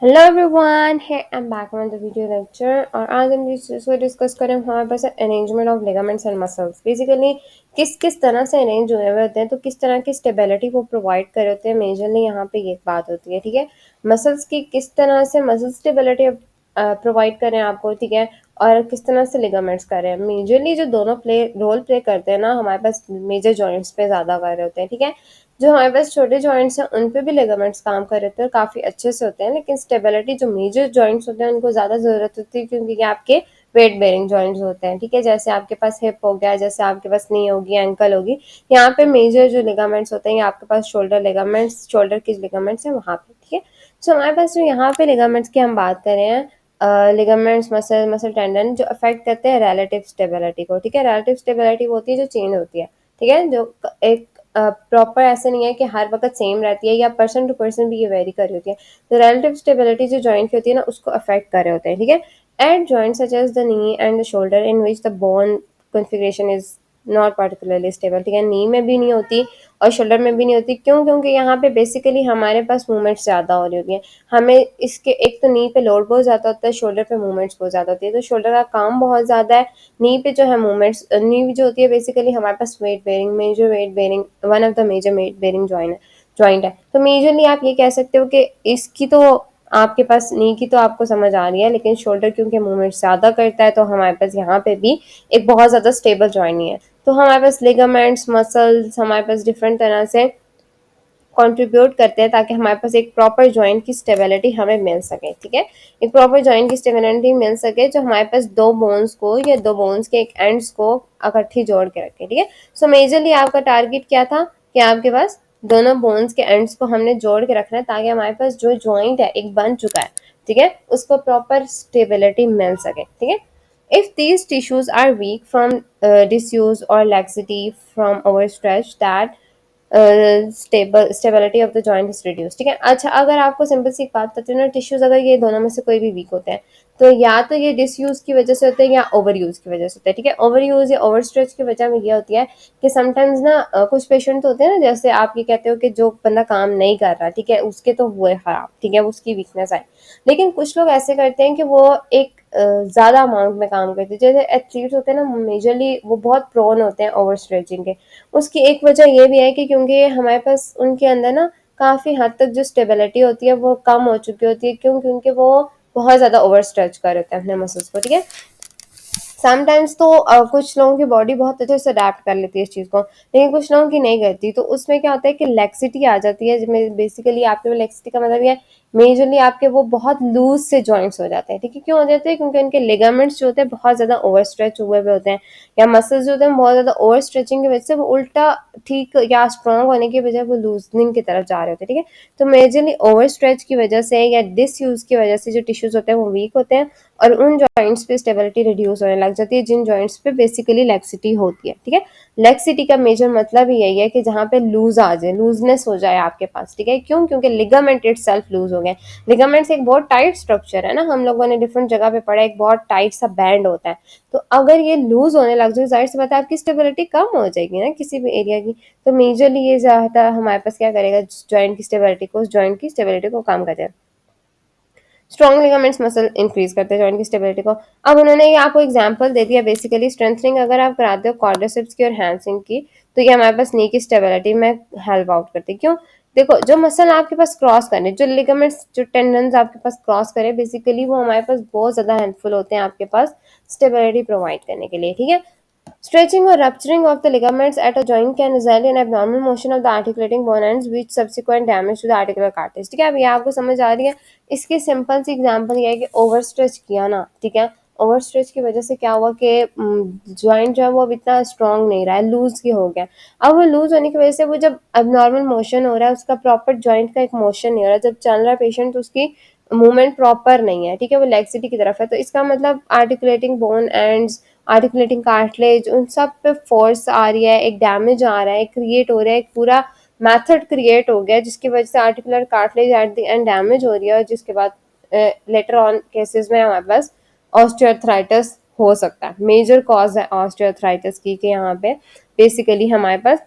Hello everyone, hi I am back on the video lecture. और आज हम जिस चीज़ को डिस्कस करें हमारे पास arrangement of ligaments and muscles. Basically किस किस तरह से अरेंज हुए हुए होते हैं, तो किस तरह की स्टेबिलिटी वो प्रोवाइड कर होते हैं, मेजरली यहाँ पे ये बात होती है। ठीक है, मसल्स की किस तरह से मसल स्टेबिलिटी प्रोवाइड करें आपको, ठीक है, और किस तरह से लिगामेंट्स कर रहे हैं। मेजरली जो दोनों रोल प्ले करते हैं ना, हमारे पास मेजर जॉइंट्स पे ज़्यादा कर रहे होते हैं। ठीक है, जो हमारे पास छोटे जॉइंट्स हैं उन पे भी लिगामेंट्स काम कर रहे होते हैं और काफ़ी अच्छे से होते हैं, लेकिन स्टेबिलिटी जो मेजर जॉइंट्स होते हैं उनको ज़्यादा ज़रूरत होती है, क्योंकि ये आपके वेट बेरिंग जॉइंट्स होते हैं। ठीक है, जैसे आपके पास हिप हो गया, जैसे आपके पास नी होगी, एंकल होगी, यहाँ पे मेजर जो लिगामेंट्स होते हैं, ये आपके पास शोल्डर लिगामेंट्स, शोल्डर के लिगामेंट्स हैं वहाँ पे। ठीक है, सो हमारे पास जो यहाँ पे लिगामेंट्स की हम बात कर रहे हैं, लिगामेंट्स, मसल, मसल टेंडन जो अफेक्ट करते हैं रिलेटिव स्टेबिलिटी को। ठीक है, रिलेटिव स्टेबिलिटी वो होती है जो चेंज होती है। ठीक है, जो एक प्रॉपर ऐसे नहीं है कि हर वक्त सेम रहती है, या पर्सन टू पर्सन भी ये वेरी कर रही होती है। तो रिलेटिव स्टेबिलिटी जो जॉइंट की होती है ना, उसको अफेक्ट कर रहे होते हैं। ठीक है, and joint such as the knee and the shoulder in which the bone configuration is not particularly stable. ठीक है, नी में भी नहीं होती और शोल्डर में भी नहीं होती। क्यों? क्योंकि यहाँ पे बेसिकली हमारे पास मूवमेंट्स ज़्यादा हो रही होती है। हमें इसके एक तो नी पे लोड बहुत ज़्यादा होता है, शोल्डर पे मूवमेंट्स बहुत ज़्यादा होती है। तो शोल्डर का काम बहुत ज़्यादा है, नी पे जो है मूवमेंट्स, नी जो होती है बेसिकली हमारे पास weight bearing, major weight bearing, one of the major weight bearing joint है। तो मेजरली आप ये कह सकते हो कि इसकी तो आपके पास नी की तो आपको समझ आ रही है, लेकिन शोल्डर क्योंकि मूवमेंट ज़्यादा करता है, तो हमारे पास यहाँ पे भी एक बहुत ज़्यादा स्टेबल जॉइंट नहीं है। तो हमारे पास लिगामेंट्स, मसल्स हमारे पास डिफरेंट तरह से कंट्रीब्यूट करते हैं ताकि हमारे पास एक प्रॉपर जॉइंट की स्टेबिलिटी हमें मिल सके। ठीक है, एक प्रॉपर जॉइंट की स्टेबिलिटी मिल सके जो हमारे पास दो बोन्स को या दो बोन्स के एक एंड्स को इकट्ठी जोड़ के रखे। ठीक है, सो मेजरली आपका टारगेट क्या था कि आपके पास दोनों बोन्स के एंड्स को हमने जोड़ के रखना है, ताकि हमारे पास जो जॉइंट है एक बन चुका है, ठीक है, उसको प्रॉपर स्टेबिलिटी मिल सके। ठीक है, if these tissues are weak from disuse or laxity from overstretch, that stability of the joint is reduce. ठीक है, अच्छा, अगर आपको सिंपल सी एक बात बताती हूँ ना, टिश्यूज अगर ये दोनों में से कोई भी वीक होते हैं, तो या तो ये डिसयूज की वजह से होते हैं या ओवर यूज की वजह से होते हैं। ठीक है, ओवर यूज या ओवर स्ट्रेच की वजह में ये होती है कि समटाइम्स ना कुछ पेशेंट तो होते हैं ना, जैसे आप ये कहते हो कि जो बंदा काम नहीं कर रहा, ठीक है, उसके तो हुए खराब, ठीक है, उसकी वीकनेस है। लेकिन कुछ लोग ऐसे करते हैं कि वो एक ज़्यादा अमाउंट में काम करते हैं। जैसे एथलीट्स होते हैं ना, मेजरली वो बहुत प्रोन होते हैं ओवर स्ट्रेचिंग के। उसकी एक वजह ये भी है कि क्योंकि हमारे पास उनके अंदर ना काफ़ी हद तक जो स्टेबिलिटी होती है वो कम हो चुकी होती है। क्यों? क्योंकि वो बहुत ज़्यादा ओवर स्ट्रेच कर रहे होते हैं अपने मसल्स को। ठीक है, समटाइम्स तो कुछ लोगों की बॉडी बहुत अच्छे से अडेप्ट कर लेती है इस चीज़ को, लेकिन कुछ लोगों की नहीं करती। तो उसमें क्या होता है कि लेक्सिटी आ जाती है, जिसमें बेसिकली आपके लेक्सिटी का मतलब ये है, मेजरली आपके वो बहुत लूज से जॉइंट्स हो जाते हैं। ठीक है, क्यों हो जाते हैं? क्योंकि उनके लिगामेंट्स जो होते हैं बहुत ज़्यादा ओवर स्ट्रेच हुए हुए होते हैं, या मसल्स जो होते हैं बहुत ज़्यादा ओवर स्ट्रेचिंग की वजह से वो उल्टा ठीक या स्ट्रॉन्ग होने की बजाय वो लूजनिंग की तरफ जा रहे होते हैं। ठीक है, तो मेजरली ओवर स्ट्रेच की वजह से या डिसयूज की वजह से जो टिश्यूज होते हैं वो वीक होते हैं, और उन जॉइंट्स पे स्टेबिलिटी रिड्यूस होने लग जाती है जिन जॉइंट्स पे बेसिकली लेक्सिटी होती है। ठीक है, लेक्सिटी का मेजर मतलब ही यही है कि जहाँ पे लूज आ जाए, लूजनेस हो जाए आपके पास। ठीक है, क्यों? क्योंकि लिगामेंट इट सेल्फ लूज हो गए। लिगामेंट्स एक बहुत टाइट स्ट्रक्चर है ना, हम लोगों ने डिफरेंट जगह पे पढ़ा, एक बहुत टाइट सा बैंड होता है। तो अगर ये लूज होने लग जाए, जाहिर सी बात है आपकी स्टेबिलिटी कम हो जाएगी ना किसी भी एरिया की। तो मेजरली ये ज़्यादा हमारे पास क्या करेगा, जॉइंट की स्टेबिलिटी को, जॉइंट की स्टेबिलिटी को कम करेगा। स्ट्रॉन्ग लिगामेंट्स मसल इंक्रीज करते हैं जॉइंट की स्टेबिलिटी को। अब उन्होंने ये आपको एग्जांपल दे दिया, बेसिकली स्ट्रेंथनिंग अगर आप कराते हो क्वाड्रिसेप्स की और हैमस्ट्रिंग की, तो ये हमारे पास नी की स्टेबिलिटी में हेल्प आउट करती है। क्यों? देखो, जो मसल आपके पास क्रॉस करे, जो लिगामेंट्स, जो टेंडन्स आपके पास क्रॉस करे, बेसिकली वो हमारे पास बहुत ज्यादा हेल्पफुल होते हैं आपके पास स्टेबिलिटी प्रोवाइड करने के लिए। ठीक है, stretching or rupturing of the ligaments at a joint can result in abnormal motion of the articulating bone ends with subsequent damage to the articular cartilage। ठीक है, अब ये आपको समझ आ रही है। इसकी सिंपल सी एग्जांपल ये है कि ओवर स्ट्रेच किया ना, ठीक है, ओवर स्ट्रेच की वजह से क्या हुआ कि जॉइंट जो है वो अब इतना स्ट्रांग नहीं रहा है, लूज ही हो गया। अब वो लूज होने की वजह से वो जब अबनॉर्मल मोशन हो रहा है, उसका प्रॉपर जॉइंट का एक मोशन नहीं हो रहा है, जब चल रहा है पेशेंट तो उसकी मूवमेंट प्रॉपर नहीं है। ठीक है, वो लेक्सिटी की तरफ है। तो इसका मतलब articulating bone ends, articulating cartilage, उन सब पे फोर्स आ रही है, एक डैमेज आ रहा है, क्रिएट हो रहा है, एक पूरा मेथड क्रिएट हो गया जिसकी वजह से articular cartilage at the end damage हो रही है, और जिसके बाद लेटर ऑन केसेस में हमारे पास ऑस्टियोआर्थराइटिस हो सकता है। मेजर कॉज है ऑस्टियोआर्थराइटिस की कि यहाँ पे बेसिकली हमारे पास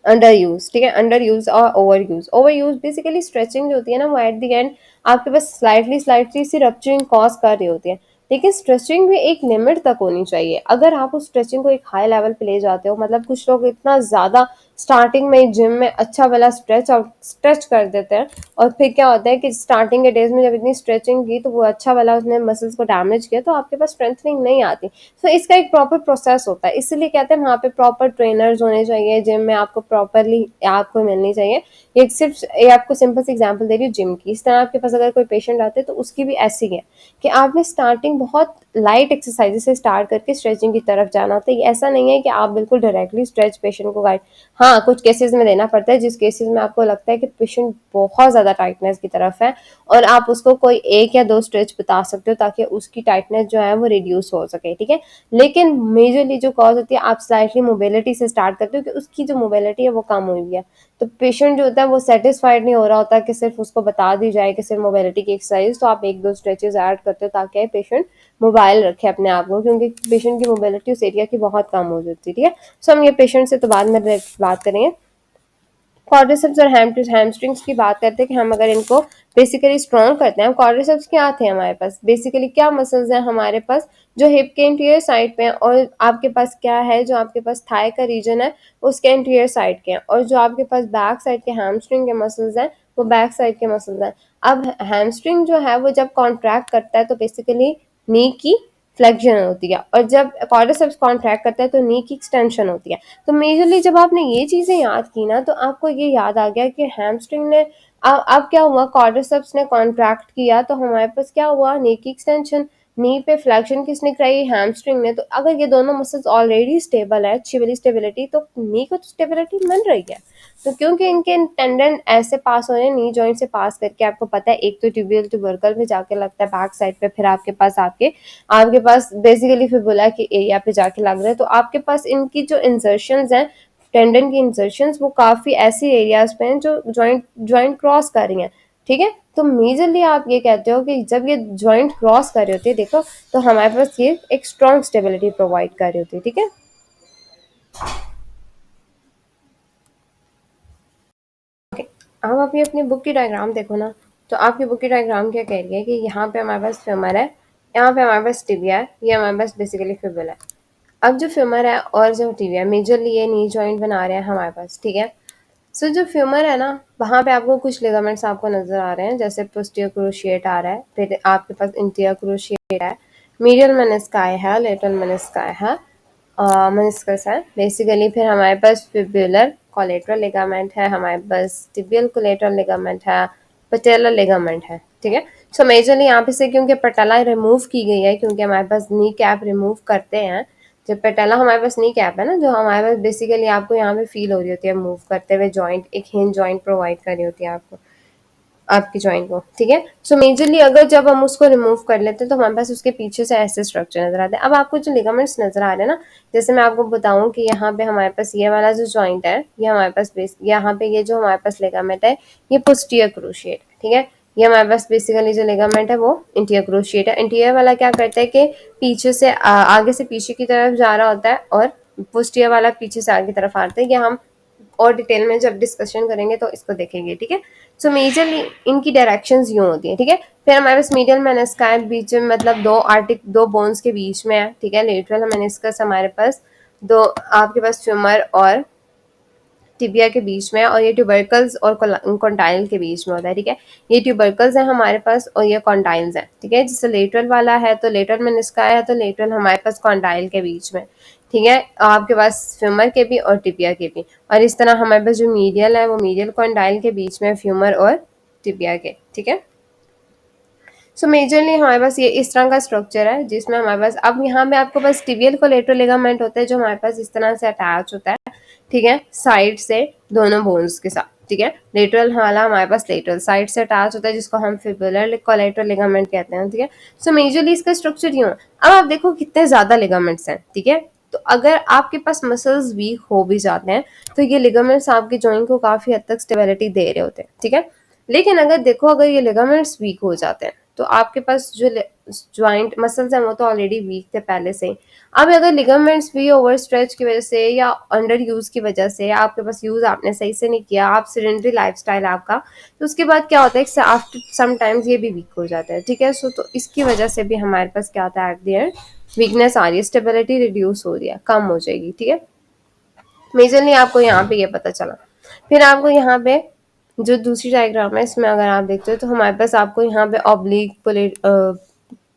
अंडर यूज, ठीक है, अंडर यूज और over use. Over use basically stretching जो होती है ना, वो एट द एंड आपके पास स्लाइटली स्लाइटली सी रप्चरिंग कॉज कर रही होती है, लेकिन स्ट्रेचिंग भी एक लिमिट तक होनी चाहिए। अगर आप उस स्ट्रेचिंग को एक हाई लेवल पे ले जाते हो, मतलब कुछ लोग इतना ज्यादा स्टार्टिंग में जिम में अच्छा वाला स्ट्रेच कर देते हैं, और फिर क्या होता है कि स्टार्टिंग के डेज में जब इतनी स्ट्रेचिंग की तो वो अच्छा वाला उसने मसल्स को डैमेज किया, तो आपके पास स्ट्रेंथनिंग नहीं आती। तो इसका एक प्रॉपर प्रोसेस होता है, इसलिए कहते हैं वहाँ पे प्रॉपर ट्रेनर्स होने चाहिए, जिम में आपको प्रॉपरली आपको मिलनी चाहिए। ये सिर्फ ये आपको सिंपल सी एग्जांपल दे रही हूँ जिम की। इस तरह आपके पास अगर कोई पेशेंट आते हैं तो उसकी भी ऐसी है कि आपने स्टार्टिंग बहुत लाइट एक्सरसाइज से स्टार्ट करके स्ट्रेचिंग की तरफ जाना होता है। ऐसा नहीं है कि आप बिल्कुल डायरेक्टली स्ट्रेच पेशेंट को गाइड, हाँ कुछ केसेस में देना पड़ता है, जिस केसेस में आपको लगता है कि पेशेंट बहुत ज़्यादा टाइटनेस की तरफ है, और आप उसको कोई एक या दो स्ट्रेच बता सकते हो ताकि उसकी टाइटनेस जो है वो रिड्यूस हो सके, ठीक है। लेकिन मेजरली जो कॉज होती है, आप स्लाइटली मोबिलिटी से स्टार्ट करते हो कि उसकी जो मोबिलिटी है वो कम हुई हुई है, तो पेशेंट जो होता है वो सेटिस्फाइड नहीं हो रहा होता कि सिर्फ उसको बता दी जाए कि सिर्फ मोबिलिटी की एक्सरसाइज, तो आप एक दो स्ट्रेचेस ऐड करते हो ताकि पेशेंट मोबाइल रखे अपने आप को, क्योंकि पेशेंट की मोबिलिटी उस एरिया की बहुत कम हो जाती है, ठीक है। सो हम ये पेशेंट से तो बाद में बात करेंगे। क्वाड्रिसेप्स और हैमस्ट्रिंग्स की बात करते हैं कि हम अगर इनको बेसिकली स्ट्रॉन्ग करते हैं, क्वाड्रिसेप्स क्या थे हमारे पास, बेसिकली क्या मसल्स हैं हमारे पास जो हिप के इंटीरियर साइड पे हैं, और आपके पास क्या है जो आपके पास थाई का रीजन है उसके इंटीरियर साइड के हैं, और जो आपके पास बैक साइड के हैमस्ट्रिंग के मसल्स हैं वो बैक साइड के मसल्स हैं। अब हैमस्ट्रिंग जो है वो जब कॉन्ट्रैक्ट करता है तो बेसिकली नी की फ्लेक्शन होती है, और जब क्वाड्रिसेप्स कॉन्ट्रैक्ट करता है तो नी की एक्सटेंशन होती है। तो मेजरली जब आपने ये चीजें याद की ना, तो आपको ये याद आ गया कि हैमस्ट्रिंग ने अब क्या हुआ, क्वाड्रिसेप्स ने कॉन्ट्रैक्ट किया तो हमारे पास क्या हुआ, नी की एक्सटेंशन। नी पे फ्लेक्शन किसने कराई, हैमस्ट्रिंग ने। तो अगर ये दोनों मसल्स ऑलरेडी स्टेबल है, अच्छी वाली स्टेबिलिटी, तो नी को तो स्टेबिलिटी मिल रही है। तो क्योंकि इनके टेंडन ऐसे पास हो रहे हैं नी जॉइंट से पास करके, आपको पता है एक तो ट्यूबियल ट्यूबरकल में जाके लगता है बैक साइड पे, फिर आपके पास बेसिकली फिबुला के एरिया पे जाके लग रहा है। तो आपके पास इनकी जो इंसर्शंस हैं, टेंडन की इंसर्शंस, वो काफी ऐसी एरियाज पे हैं जो जॉइंट जॉइंट क्रॉस कर रही हैं, ठीक है। तो मेजरली आप ये कहते हो कि जब ये जॉइंट क्रॉस कर रही होती है, देखो, तो हमारे पास ये एक स्ट्रॉन्ग स्टेबिलिटी प्रोवाइड कर रही होती है, ठीक है। अब आप ये अपनी बुक की डायग्राम देखो ना, तो आपकी बुक की डायग्राम क्या कह रही है कि यहाँ पे हमारे पास फेमर है, यहाँ पे हमारे पास टिबिया है, ये हमारे पास बेसिकली फिबुला है। अब जो फ्यूमर है और जो टिबिया, मेजरली ये नी जॉइंट बना रहे हैं हमारे पास, ठीक है। सो जो फ्यूमर है ना, वहाँ पे आपको कुछ लिगामेंट्स आपको नजर आ रहे हैं, जैसे पोस्टीरियर क्रूशिएट आ रहा है, फिर आपके पास इंटीरियर क्रूशिएट है, मीडियल मेनिस्काई है, लेटरल मेनिस्काई है, मेनिस्कस है बेसिकली। फिर हमारे पास फिब्युलर कोलेटरल लिगामेंट है, हमारे पास टिबियल कोलेटरल लिगामेंट है, पटेलर लिगामेंट है, ठीक है। सो मेजरली यहाँ पे से क्योंकि पटेला रिमूव की गई है, क्योंकि हमारे पास नी कैप रिमूव करते हैं, जब पेटेला हमारे पास नी कैप है ना, जो हमारे पास बेसिकली आपको यहाँ पे फील हो रही होती है मूव करते हुए, जॉइंट एक हिंज जॉइंट प्रोवाइड कर रही होती है आपको, आपकी जॉइंट को, ठीक है। सो मेजरली अगर जब हम उसको रिमूव कर लेते हैं तो हमारे पास उसके पीछे से ऐसे स्ट्रक्चर नजर आते हैं। अब आपको जो लिगामेंट्स नजर आ रहे हैं ना, जैसे मैं आपको बताऊं कि यहाँ पे हमारे पास ये वाला जो जॉइंट है, ये हमारे पास यहाँ पे ये जो हमारे पास लिगामेंट है, ये पोस्टीरियर क्रूशिएट, ठीक है। ये हमारे पास बेसिकली जो लिगामेंट है वो इंटीरियर क्रूशिएट है। इंटीरियर वाला क्या करता है कि पीछे से आगे से पीछे की तरफ जा रहा होता है, और पोस्टीरियर वाला पीछे से आगे की तरफ आता है। ये हम और डिटेल में जब डिस्कशन करेंगे तो इसको देखेंगे, ठीक है। सो मेजरली इनकी डायरेक्शंस यूं होती है, ठीक है। फिर हमारे पास मीडियल मेनिस्काई बीच में, मतलब दो बोन्स के बीच में है, ठीक है। लेटरल मेनिस्कस हमारे पास दो, आपके पास फ्यूमर और टिबिया के बीच में, और ये ट्यूबरकल्स और कॉन्टाइल के बीच में होता है, ठीक है। ये ट्यूबरकल्स है हमारे पास और ये कॉन्टाइल्स हैं, ठीक है। जैसे लेटरल वाला है तो लेटरल मेनिस्काई है, तो लेटरल हमारे पास कॉन्टाइल के बीच में, ठीक है। आपके पास फ्यूमर के भी और टिबिया के भी, और इस तरह हमारे पास जो मीडियल है वो मीडियल कॉन्टाइल के बीच में, फ्यूमर और टिबिया के, ठीक है। सो मेजरली हमारे पास ये इस तरह का स्ट्रक्चर है, जिसमें हमारे पास अब यहाँ पे आपके पास टिबियल कोलेटरल लिगामेंट होता है जो हमारे पास इस तरह से अटैच होता है, ठीक है, साइड से दोनों बोन्स के साथ, ठीक है। लेटरल वाला हमारे पास लेटरल साइड से अटैच होता है, जिसको हम फिबुलर कोलेटरल लिगामेंट कहते हैं, ठीक है। सो मेजरली इसका स्ट्रक्चर यूं है। अब आप देखो कितने ज्यादा लिगामेंट्स हैं, ठीक है। तो अगर आपके पास मसल्स वीक हो भी जाते हैं तो ये लिगामेंट्स आपके जॉइंट को काफी हद तक स्टेबिलिटी दे रहे होते हैं, ठीक है। लेकिन अगर देखो, अगर ये लिगामेंट्स वीक हो जाते हैं तो आपके पास जो ज्वाइंट मसल्स हैं वो तो ऑलरेडी वीक थे पहले से ही। अब अगर लिगामेंट्स भी ओवर स्ट्रेच की वजह से या अंडर यूज की वजह से, आपके पास यूज आपने सही से नहीं किया, आप सिडेंटरी लाइफस्टाइल आपका, तो उसके बाद क्या होता है आफ्टर समटाइम्स ये भी वीक हो जाता है, ठीक है। सो तो इसकी वजह से भी हमारे पास क्या होता है एट द एंड, वीकनेस आ रही है, स्टेबिलिटी रिड्यूस हो रही है, कम हो जाएगी, ठीक है। मेजरली आपको यहाँ पे ये पता चला। फिर आपको यहाँ पे जो दूसरी डायग्राम है इसमें अगर आप देखते हो तो हमारे पास आपको यहाँ पे ऑब्लिक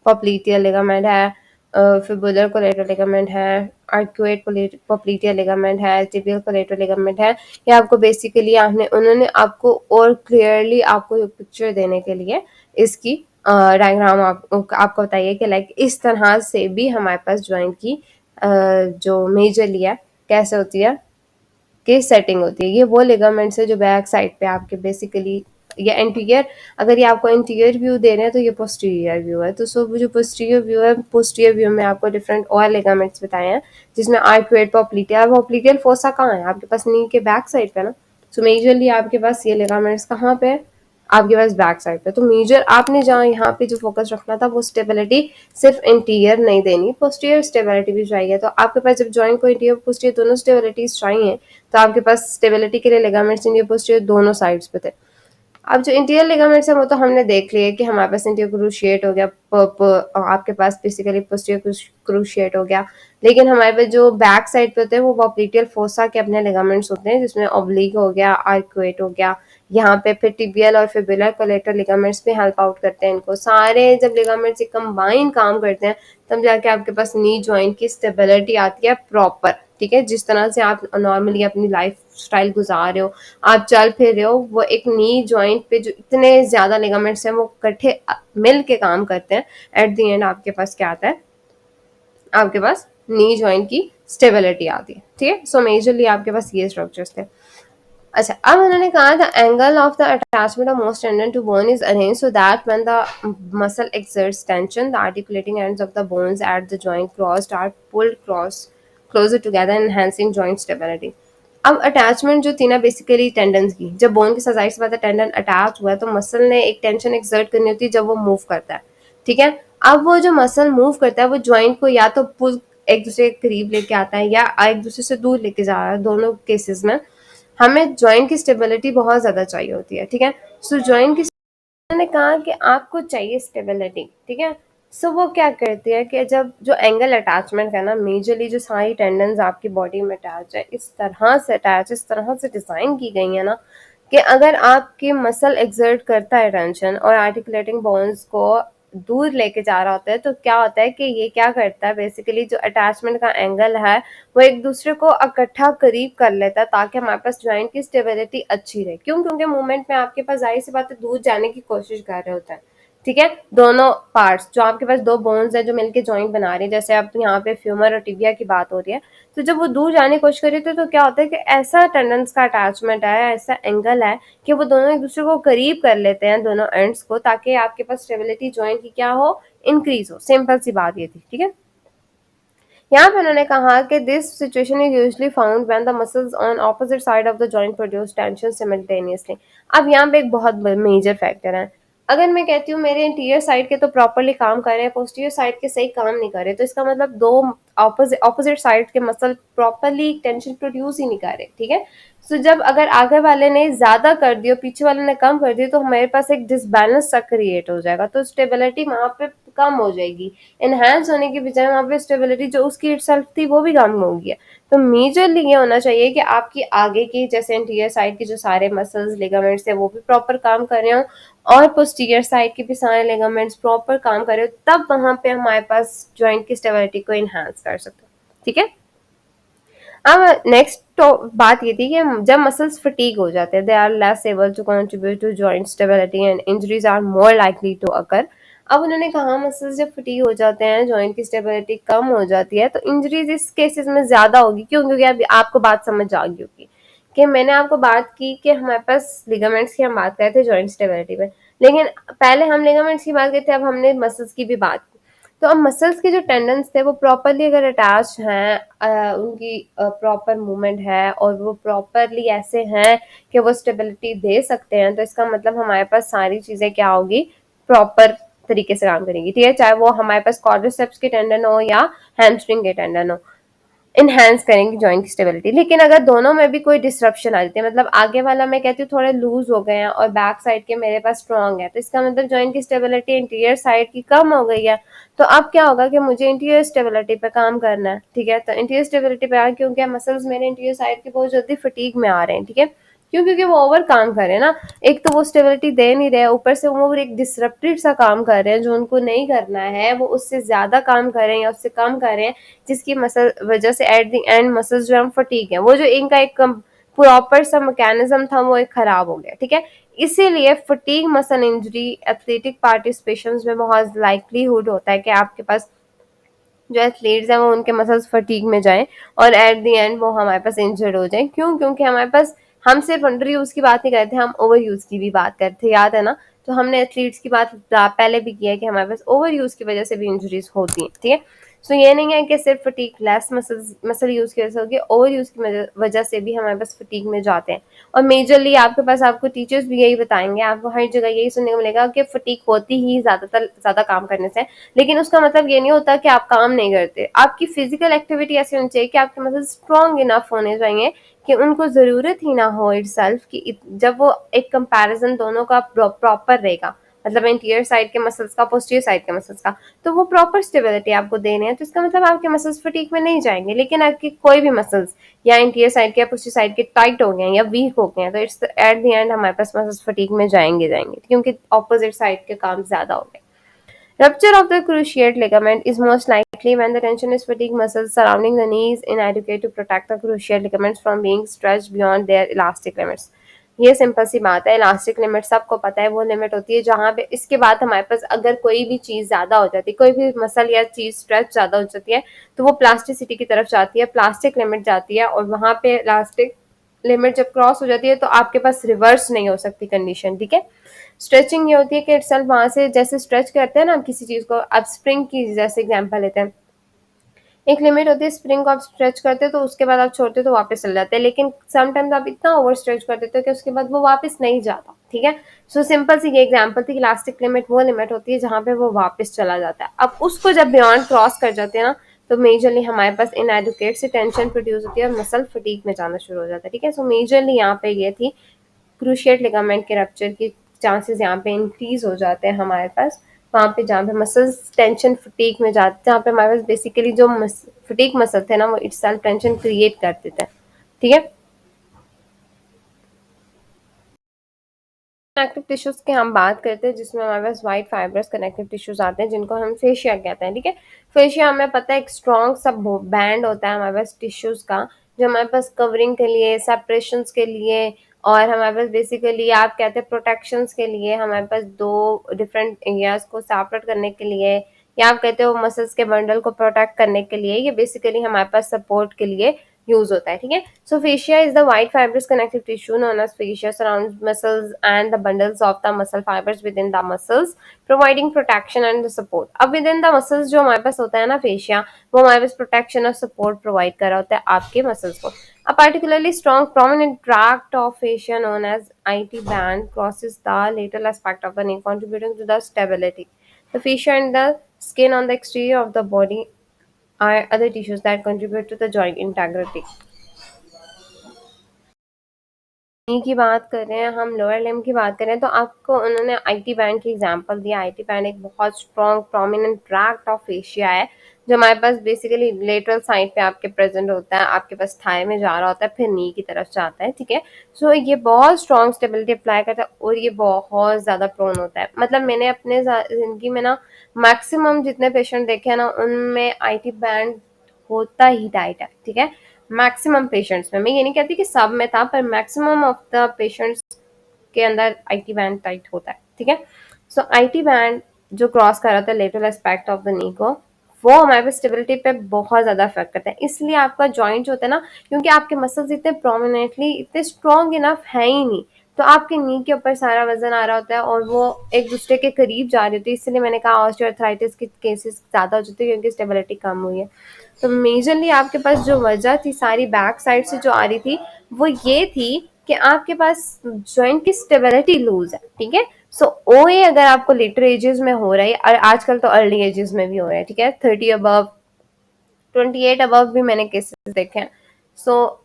पॉप्लीटियल लिगामेंट है, फिबुलर कोलेटरल लिगामेंट है, आर्कुएट पॉप्लीटियल लिगामेंट है, टिबियल कोलेटरल लिगामेंट है। ये आपको बेसिकली उन्होंने आपको और क्लियरली आपको पिक्चर देने के लिए इसकी डायग्राम आपको बताइए कि लाइक इस तरह से भी हमारे पास ज्वाइंट की जो मेजरली है कैसे होती है की सेटिंग होती है। ये वो लिगामेंट्स है जो बैक साइड पे आपके बेसिकली, ये एंटीरियर, अगर ये आपको इंटीरियर व्यू दे रहे हैं तो ये पोस्टीरियर व्यू है। तो सो जो पोस्टीरियर व्यू है, पोस्टीरियर व्यू में आपको डिफरेंट और लिगामेंट्स बताए हैं जिसमें आर्कुएट पॉप्लीटियल, पॉप्लीटियल फोसा कहाँ है आपके पास, नी के बैक साइड पे ना। सो मेजरली आपके पास ये लिगामेंट्स कहाँ पे है, आपके पास बैक साइड पे। तो मेजर आपने जहाँ यहाँ पे जो फोकस रखना था वो स्टेबिलिटी सिर्फ इंटीरियर नहीं देनी, पोस्टीरियर स्टेबिलिटी भी चाहिए। तो आपके पास जब जॉइंट को इंटीरियर पोस्टीरियर दोनों स्टेबिलिटीज चाहिए तो आपके पास स्टेबिलिटी के लिए लिगामेंट्स इंटीरियर पोस्टीरियर दोनों साइड्स पे थे। अब जो इंटीरियर लिगामेंट्स है वो तो हमने देख लिया कि हमारे पास इंटीरियर क्रूशिएट हो गया, आपके पास बेसिकली पोस्टीरियर क्रूशिएट हो गया। लेकिन हमारे पास जो बैक साइड पे होते हैं वो पॉप्लीटियल फोसा के अपने लिगामेंट्स होते हैं जिसमें ऑब्लिक हो गया, आर्कुएट हो गया, यहाँ पे फिर टिबियल और फिबुलर कोलेटरल लिगामेंट्स भी हेल्प आउट करते हैं इनको। सारे जब लिगामेंट्स कंबाइन काम करते हैं तब जाके आपके पास नी जॉइंट की स्टेबिलिटी आती है प्रॉपर, ठीक है। जिस तरह से आप नॉर्मली अपनी लाइफ स्टाइल गुजार रहे हो, आप चल फिर रहे हो, वो एक नी जॉइंट पे जो इतने ज्यादा लिगामेंट्स हैं वो इकट्ठे मिल के काम करते हैं, एट द एंड आपके पास क्या आता है, आपके पास नी जॉइंट की स्टेबिलिटी आती है, ठीक है। सो मेजरली आपके पास ये स्ट्रक्चर्स थे। अच्छा, अब उन्होंने कहा the angle of the attachment of most tendon to bone is arrange so that when the muscle exerts tension the articulating ends of the bone at the joint crossed are pulled closer together enhancing joint stability. अब attachment जो थी ना basically tendons की, जब bone की सजाई से बाद टेंडन अटैच हुआ है तो मसल ने एक टेंशन एक्सर्ट करनी होती है जब वो मूव करता है, ठीक है। अब वो जो मसल मूव करता है वो जॉइंट को या तो पुल एक दूसरे के करीब लेके आता है या एक दूसरे से दूर लेके जा रहा है। दोनों केसेस में हमें जॉइंट की स्टेबिलिटी बहुत ज्यादा चाहिए होती है, ठीक है। सो जॉइंट की मैंने कहा कि आपको चाहिए स्टेबिलिटी, ठीक है। सो वो क्या करती है कि जब जो एंगल अटैचमेंट है ना, मेजरली जो सारी टेंडन्स आपकी बॉडी में अटैच है इस तरह से अटैच, इस तरह से डिजाइन की गई है ना कि अगर आपकी मसल एक्सर्ट करता है टेंशन और आर्टिकुलेटिंग बोन्स को दूर लेके जा रहा होता है तो क्या होता है कि ये क्या करता है, बेसिकली जो अटैचमेंट का एंगल है वो एक दूसरे को इकट्ठा करीब कर लेता है ताकि हमारे पास जॉइंट की स्टेबिलिटी अच्छी रहे। क्यों? क्योंकि मूवमेंट में आपके पास जाहिर सी बात है दूर जाने की कोशिश कर रहे होते हैं, ठीक है। दोनों पार्ट्स जो आपके पास दो बोन्स है जो मिलके जॉइंट बना रही है, जैसे अब यहाँ पे फ्यूमर और टिबिया की बात हो रही है, तो जब वो दूर जाने की कोशिश कर रही थी तो क्या होता है कि ऐसा टेंडेंस का अटैचमेंट है, ऐसा एंगल है कि वो दोनों एक दूसरे को करीब कर लेते हैं दोनों एंड्स को, ताकि आपके पास स्टेबिलिटी जॉइंट की क्या हो, इंक्रीज हो। सिंपल सी बात ये थी, ठीक है। यहाँ पे उन्होंने कहा कि this situation is usually found when the muscles on opposite side of the joint produce tension simultaneously. अब यहाँ पे एक बहुत मेजर फैक्टर है, अगर मैं कहती हूँ मेरे इंटीरियर साइड के तो प्रॉपरली काम कर रहे हैं, पोस्टीरियर साइड के सही काम नहीं कर रहे, तो इसका मतलब दो ऑपोजिट साइड के मसल प्रॉपरली टेंशन प्रोड्यूस ही नहीं कर रहे, ठीक है। सो जब अगर आगे वाले ने ज्यादा कर दिया पीछे वाले ने कम कर दिया तो हमारे पास एक डिसबैलेंस सा क्रिएट हो जाएगा, तो स्टेबिलिटी वहां पे कम हो जाएगी, एनहांस होने की बजाय वहां पे स्टेबिलिटी जो उसकी इटसेल्फ थी वो भी कम होगी। तो मेजरली ये होना चाहिए कि आपकी आगे की जैसे इंटीरियर साइड के जो सारे मसल्स लिगामेंट्स है वो भी प्रॉपर काम कर रहे हो और पोस्टीरियर साइड के भी सारे लिगामेंट्स प्रॉपर काम कर रहे हो, तब वहां पे हमारे पास जॉइंट की स्टेबिलिटी को एनहांस कर सकते हो, ठीक है। अब नेक्स्ट तो बात ये थी कि जब मसल्स फटीग हो जाते हैं, they are less able to contribute to joint stability and injuries are more likely to occur. अब उन्होंने कहा मसल्स जब फटीग हो जाते हैं, जॉइंट की स्टेबिलिटी कम हो जाती है, तो इंजरीज इस केसेस में ज्यादा होगी। क्यों? क्योंकि अभी आपको बात समझ आ गई होगी कि मैंने आपको बात की कि हमारे पास लिगामेंट्स की हम बात कर रहे थे जॉइंट स्टेबिलिटी में, लेकिन पहले हम लिगामेंट्स की बात करते, अब हमने मसल्स की भी बात की। तो अब मसल्स के जो टेंडेंस थे वो प्रॉपरली अगर अटैच हैं, उनकी प्रॉपर मूवमेंट है और वो प्रॉपरली ऐसे हैं कि वो स्टेबिलिटी दे सकते हैं, तो इसका मतलब हमारे पास सारी चीज़ें क्या होगी, प्रॉपर तरीके से काम करेगी, ठीक है, चाहे वो हमारे पास क्वाड्रिसेप्स के टेंडन हो या हैमस्ट्रिंग के टेंडन हो, इनहेंस करेंगे जॉइंट की स्टेबिलिटी। लेकिन अगर दोनों में भी कोई डिसरप्शन आ जाती है, मतलब आगे वाला मैं कहती हूँ थोड़े लूज हो गए हैं और बैक साइड के मेरे पास स्ट्रॉन्ग है, तो इसका मतलब जॉइंट की स्टेबिलिटी इंटीरियर साइड की कम हो गई है। तो अब क्या होगा कि मुझे इंटीरियर स्टेबिलिटी पे काम करना है, ठीक है, तो इंटीरियर स्टेबिलिटी पे आ, क्योंकि मसल्स मेरे इंटीरियर साइड के बहुत जल्दी फटीग में आ रहे हैं, ठीक है, क्यों, क्योंकि वो ओवर काम कर रहे हैं ना, एक तो वो स्टेबिलिटी दे नहीं रहे, ऊपर से वो एक डिसरप्टेड सा काम कर रहे हैं जो उनको नहीं करना है, वो उससे ज्यादा काम कर रहे हैं या उससे कम कर रहे हैं, जिसकी मसल वजह से एट द एंड मसल्स जो हम फटीक है, वो जो इनका एक प्रॉपर सा मैकेनिज्म था वो एक खराब हो गया, ठीक है। इसीलिए fatigue muscle injury athletic participation में बहुत लाइकलीहुड होता है कि आपके पास जो एथलीट्स हैं वो उनके मसल्स फटीग में जाएं और एट द एंड वो हमारे पास इंजर्ड हो जाएं। क्यों, क्योंकि हमारे पास, हम सिर्फ अंडर यूज की बात नहीं करते, हम ओवर यूज की भी बात करते हैं, याद है ना। तो हमने एथलीट्स की बात पहले भी किया है कि हमारे पास ओवर यूज की वजह से भी इंजरीज होती हैं, ठीक है। सो ये नहीं है कि सिर्फ फटीक लेस मसल यूज की वजह से होगी, ओवर यूज की वजह से भी हमारे पास फटीक में जाते हैं। और मेजरली आपके पास, आपको टीचर्स भी यही बताएंगे, आपको हर जगह यही सुनने को मिलेगा कि फटीक होती ही ज्यादातर ज्यादा काम करने से। लेकिन उसका मतलब ये नहीं होता कि आप काम नहीं करते, आपकी फिजिकल एक्टिविटी ऐसी होनी चाहिए कि आपके मसल स्ट्रॉन्ग इनफ होने चाहिए कि उनको जरूरत ही ना हो इटसेल्फ कि जब वो एक कंपैरिजन दोनों का प्रॉपर रहेगा, मतलब इंटीरियर साइड के मसल्स का पोस्टीरियर साइड के मसल्स का, तो वो प्रॉपर स्टेबिलिटी आपको दे रहे हैं, तो इसका मतलब आपके मसल्स फटीक में नहीं जाएंगे। लेकिन आपके कोई भी मसल्स या इंटीरियर साइड के या पोस्टीरियर साइड के टाइट हो गए हैं या वीक हो गए हैं, तो इट्स एट द एंड हमारे पास मसल्स फटीक में जाएंगे जाएंगे, क्योंकि ऑपोजिट साइड के काम ज्यादा हो गए। Rupture of the cruciate ligament is most likely when the tension is fatigue muscles surrounding the knee is inadequate to protect the cruciate ligaments from being stretched beyond their elastic limits. ये simple सी बात है, elastic limit सबको पता है, वो limit होती है जहाँ पे इसके बाद हमारे पास अगर कोई भी चीज़ ज़्यादा हो जाती है, कोई भी मसल या चीज़ स्ट्रेच ज़्यादा हो जाती है, तो वो प्लास्टिसिटी की तरफ जाती है, प्लास्टिक लिमिट जाती है, और वहाँ पे इलास्टिक लिमिट जब क्रॉस हो जाती है तो आपके पास रिवर्स नहीं हो सकती कंडीशन, ठीक है। स्ट्रेचिंग ये होती है कि इटसेल्फ वहां से जैसे स्ट्रेच करते हैं ना हम किसी चीज को, अब स्प्रिंग की जैसे एग्जांपल लेते हैं, एक लिमिट होती है, स्प्रिंग को आप स्ट्रेच करते हो तो उसके बाद आप छोड़ते हो तो वापस चल जाते हैं, लेकिन समटाइम्स आप इतना ओवर स्ट्रेच कर देते हो कि उसके बाद वो वापस नहीं जाता, ठीक है। सो सिंपल सी ये एग्जांपल थी कि इलास्टिक लिमिट वो लिमिट होती है जहां पे वो वापस चला जाता है। अब उसको जब बियॉन्ड क्रॉस कर जाते हैं ना, तो मेजरली हमारे पास इनएडुकेट से टेंशन प्रोड्यूस होती है और मसल फटीक में जाना शुरू हो जाता है, ठीक है। सो मेजरली यहाँ पे ये थी क्रूशिएट लिगामेंट के रप्चर की चांसेस यहाँ पे इंक्रीज हो जाते हैं हमारे पास, वहाँ पे जहाँ पे मसल्स टेंशन फटीक में जाते, जहाँ पे हमारे पास बेसिकली जो फटीक मसल थे ना वो इटसेल्फ टेंशन क्रिएट करते थे, ठीक है। कनेक्टिव टिश्यूज की हम बात करते हैं जिसमें हमारे पास वाइट फाइब्रस कनेक्टिव टिश्यूज आते हैं जिनको हम फेशिया कहते हैं, ठीक है। फेशिया हमें पता है एक स्ट्रॉन्ग सा बैंड होता है हमारे पास टिश्यूज का, जो हमारे पास कवरिंग के लिए, सेपरेशन के लिए, और हमारे पास बेसिकली आप कहते हैं प्रोटेक्शन के लिए, हमारे पास दो डिफरेंट एरियाज को सेपरेट करने के लिए, या आप कहते हो मसल्स के बंडल को प्रोटेक्ट करने के लिए, ये बेसिकली हमारे पास सपोर्ट के लिए यूज होता है, ठीक है। So fascia is the white fibrous connective tissue known as fascia surrounds muscles and the bundles of the muscle fibers within the muscles providing protection and the support। अब within the muscles जो हमारे पास होता है ना fascia, वो हमारे पास protection और support provide कर रहा होता है आपके मसल्स को। A particularly strong prominent tract of fascia known as IT band crosses the lateral aspect of the knee contributing to the stability। The fascia and the skin on the exterior of the body are other tissues that contribute to the joint integrity। नी की बात कर रहे हैं हम, lower limb की बात कर रहे हैं, तो आपको उन्होंने आईटी बैंड की एग्जांपल दिया। आईटी बैंड एक बहुत strong prominent tract of Asia है जो हमारे पास बेसिकली लेटरल साइड पे आपके प्रेजेंट होता है, आपके पास थाई में जा रहा होता है, फिर नी की तरफ जाता है, ठीक है। सो ये बहुत स्ट्रॉन्ग स्टेबिलिटी अप्लाई करता है और ये बहुत ज्यादा प्रोन होता है। मतलब मैंने अपने जिंदगी में ना मैक्सिमम जितने पेशेंट देखे हैं ना उनमें आईटी बैंड होता ही टाइट है, ठीक है। मैक्सिमम पेशेंट्स में, मैं ये नहीं कहती कि सब में था, पर मैक्सिमम ऑफ द पेशेंट्स के अंदर आईटी बैंड टाइट होता है, ठीक है। सो आईटी बैंड जो क्रॉस कर रहा था lateral aspect of the knee को, वो हमारे पे स्टेबिलिटी पे बहुत ज्यादा इफेक्ट करता है। इसलिए आपका जॉइंट जो होता है ना, क्योंकि आपके मसल्स इतने प्रोमिनेंटली इतने स्ट्रॉन्ग इनफ है ही नहीं, तो आपके नी के ऊपर सारा वजन आ रहा होता है और वो एक दूसरे के करीब जा रही होती है। इसलिए मैंने कहा ऑस्टियोआर्थराइटिस के केसेस ज्यादा हो जाते हैं क्योंकि स्टेबिलिटी कम हुई है। तो मेजरली आपके पास जो वजह थी सारी बैक साइड से जो आ रही थी वो ये थी कि आपके पास जॉइंट की स्टेबिलिटी लूज है, ठीक है। सो ओए अगर आपको लेटर एजेस में हो रहा है, और आजकल तो अर्ली एजेस में भी हो रहा है, ठीक है, 30 अबव, 28 अबव भी मैंने केसेस देखे हैं। सो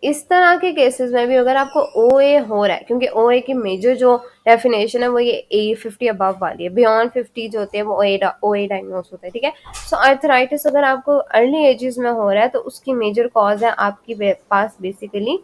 इस तरह के केसेस में भी अगर आपको ओए हो रहा है, क्योंकि ओए की मेजर जो डेफिनेशन है वो ये ए 50 अबव वाली है, बियॉन्ड 50 जो होते हैं वो ओए डायग्नोस होता है, ठीक है। सो आर्थराइटिस अगर आपको अर्ली एजेस में हो रहा है तो उसकी मेजर कॉज है आपकी पास बेसिकली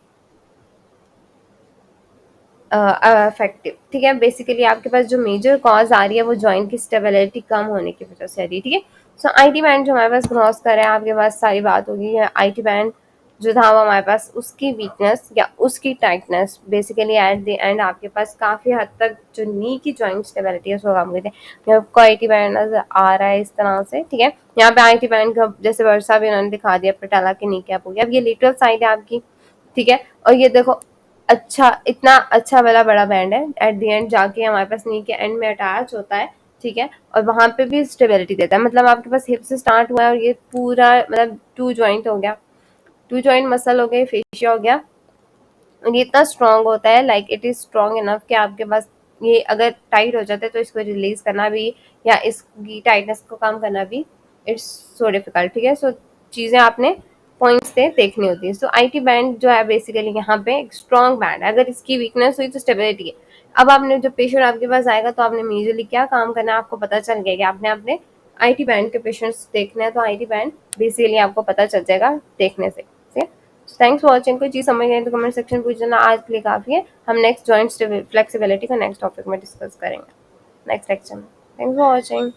अफेक्टिव, ठीक है। बेसिकली आपके पास जो मेजर कॉज आ रही है वो जॉइंट की स्टेबिलिटी कम होने की वजह से आ रही है, ठीक है। सो आईटी बैंड जो हमारे पास क्रॉस कर रहा है, आपके पास सारी बात होगी है, आईटी बैंड जो था वो हमारे पास उसकी वीकनेस या उसकी tightness basically at the end आपके पास काफ़ी हद तक जो नी की जॉइंट स्टेबिलिटी है उसको कम करते हैं। आपको आईटी बैंड नजर आ रहा है इस तरह से, ठीक है। यहाँ पे आईटी बैंड का जैसे वर्षा भी उन्होंने दिखा दिया, पटाला की नी कैप हो गया। अब ये लेटरल साइड है आपकी, ठीक है। और ये देखो अच्छा, इतना अच्छा वाला बड़ा बैंड है, एट द एंड जाके हमारे पास नी के एंड में अटैच होता है, ठीक है। और वहां पे भी स्टेबिलिटी देता है, मतलब आपके पास हिप से स्टार्ट हुआ है और ये पूरा मतलब टू जॉइंट हो गया, टू जॉइंट मसल हो गए, फेशिया हो गया, और ये इतना स्ट्रांग होता है, like it is strong enough कि आपके पास ये अगर टाइट हो जाता है तो इसको रिलीज करना भी या इसकी टाइटनेस को कम करना भी इट्स सो डिफिकल्ट, ठीक है। सो चीज़ें आपने पॉइंट्स से देखनी होती है। सो आईटी बैंड जो है बेसिकली यहाँ पे एक स्ट्रॉन्ग बैंड है, अगर इसकी वीकनेस हुई तो स्टेबिलिटी है। अब आपने जो पेशेंट आपके पास आएगा तो आपने मेजरली क्या काम करना है, आपको पता चल गया कि आपने अपने आईटी बैंड के पेशेंट्स देखने हैं, तो आईटी बैंड बेसिकली आपको पता चल जाएगा देखने से। Thanks for watching. कोई चीज़ समझ गए तो कमेंट सेक्शन पूछ लेना, आज के लिए काफ़ी है। हम नेक्स्ट जॉइंट फ्लेक्सिबिलिटी का नेक्स्ट टॉपिक में डिस्कस करेंगे नेक्स्ट लेक्चर में। Thanks for watching.